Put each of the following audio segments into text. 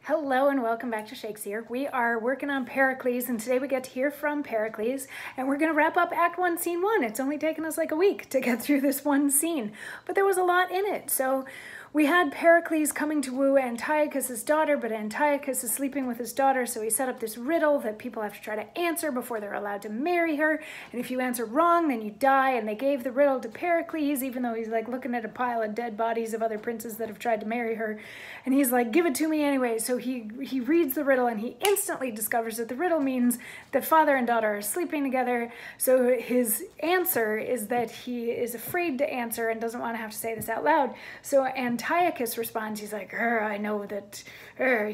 Hello and welcome back to Shakesyear. We are working on Pericles, and today we get to hear from Pericles, and we're going to wrap up Act 1, Scene 1. It's only taken us like a week to get through this one scene, but there was a lot in it. So we had Pericles coming to woo Antiochus' daughter, but Antiochus is sleeping with his daughter, so he set up this riddle that people have to try to answer before they're allowed to marry her, and if you answer wrong, then you die, and they gave the riddle to Pericles, even though he's like looking at a pile of dead bodies of other princes that have tried to marry her, and he's like, give it to me anyway. So he reads the riddle, and he instantly discovers that the riddle means that father and daughter are sleeping together. So his answer is that he is afraid to answer and doesn't want to have to say this out loud. So Antiochus responds, he's like, I know that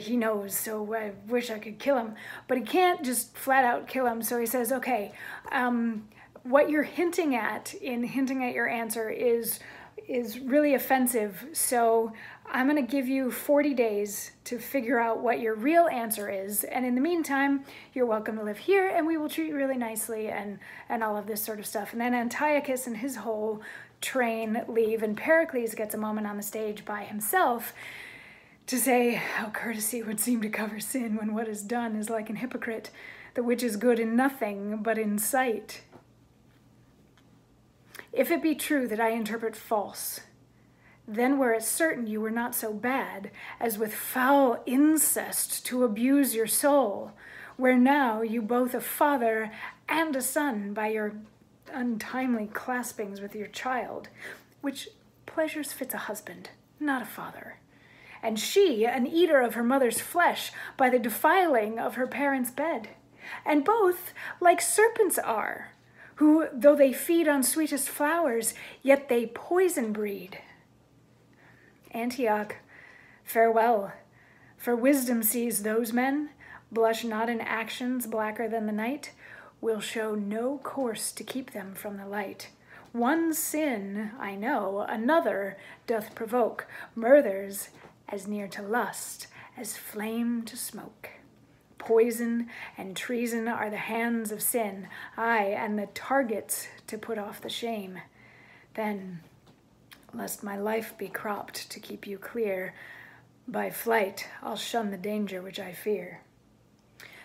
he knows, so I wish I could kill him. But he can't just flat out kill him, so he says, okay, what you're hinting at in hinting at your answer is really offensive, so I'm going to give you 40 days to figure out what your real answer is, and in the meantime, you're welcome to live here, and we will treat you really nicely, and all of this sort of stuff. And then Antiochus and his whole train leave, and Pericles gets a moment on the stage by himself to say how courtesy would seem to cover sin when what is done is like an hypocrite, the which is good in nothing but in sight. If it be true that I interpret false, then were it certain you were not so bad as with foul incest to abuse your soul, where now you both a father and a son by your untimely claspings with your child, which pleasures fits a husband, not a father, and she an eater of her mother's flesh by the defiling of her parents' bed, and both like serpents are, who, though they feed on sweetest flowers, yet they poison breed. Antioch, farewell, for wisdom sees those men, blush not in actions blacker than the night, will show no course to keep them from the light. One sin, I know, another doth provoke, murthers as near to lust as flame to smoke. Poison and treason are the hands of sin, aye, and the targets to put off the shame. Then, lest my life be cropped to keep you clear, by flight I'll shun the danger which I fear.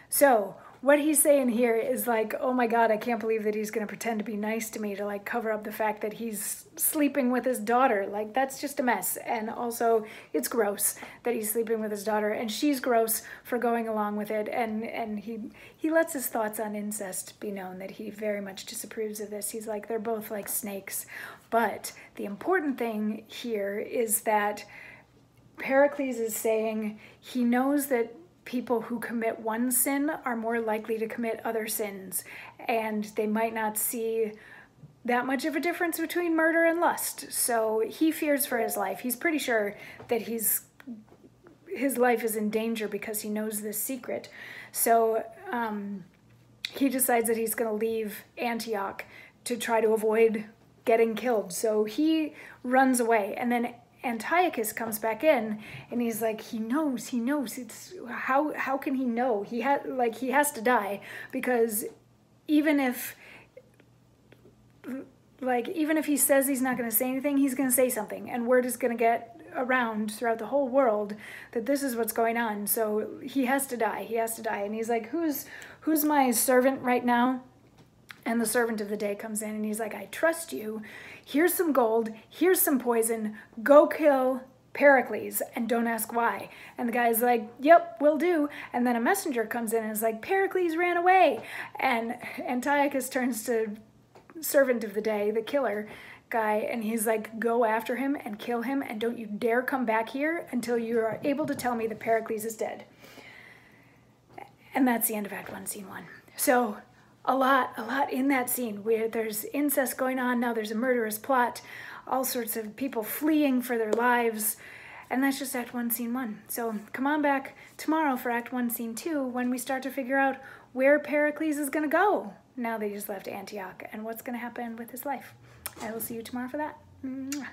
So, what he's saying here is like, oh my God, I can't believe that he's going to pretend to be nice to me to like cover up the fact that he's sleeping with his daughter. Like, that's just a mess. And also, it's gross that he's sleeping with his daughter, and she's gross for going along with it. And he lets his thoughts on incest be known, that he very much disapproves of this. He's like, they're both like snakes. But the important thing here is that Pericles is saying he knows that people who commit one sin are more likely to commit other sins, and they might not see that much of a difference between murder and lust. So he fears for his life. He's pretty sure that his life is in danger because he knows this secret. So he decides that he's going to leave Antioch to try to avoid getting killed. So he runs away, and then Antiochus comes back in, and he's like, he knows. It's how can he know? He has to die, because even if he says he's not going to say anything, he's going to say something, and word is going to get around throughout the whole world that this is what's going on. So he has to die. And he's like, who's my servant right now? And the servant of the day comes in, and he's like, I trust you. Here's some gold. Here's some poison. Go kill Pericles, and don't ask why. And the guy's like, yep, will do. And then a messenger comes in and is like, Pericles ran away. And Antiochus turns to servant of the day, the killer guy, and he's like, go after him and kill him, and don't you dare come back here until you are able to tell me that Pericles is dead. And that's the end of Act 1, Scene 1. So a lot in that scene, where there's incest going on, now there's a murderous plot, all sorts of people fleeing for their lives, and that's just Act 1, Scene 1. So come on back tomorrow for Act 1, Scene 2, when we start to figure out where Pericles is going to go now that he's left Antioch, and what's going to happen with his life. I will see you tomorrow for that. Mwah.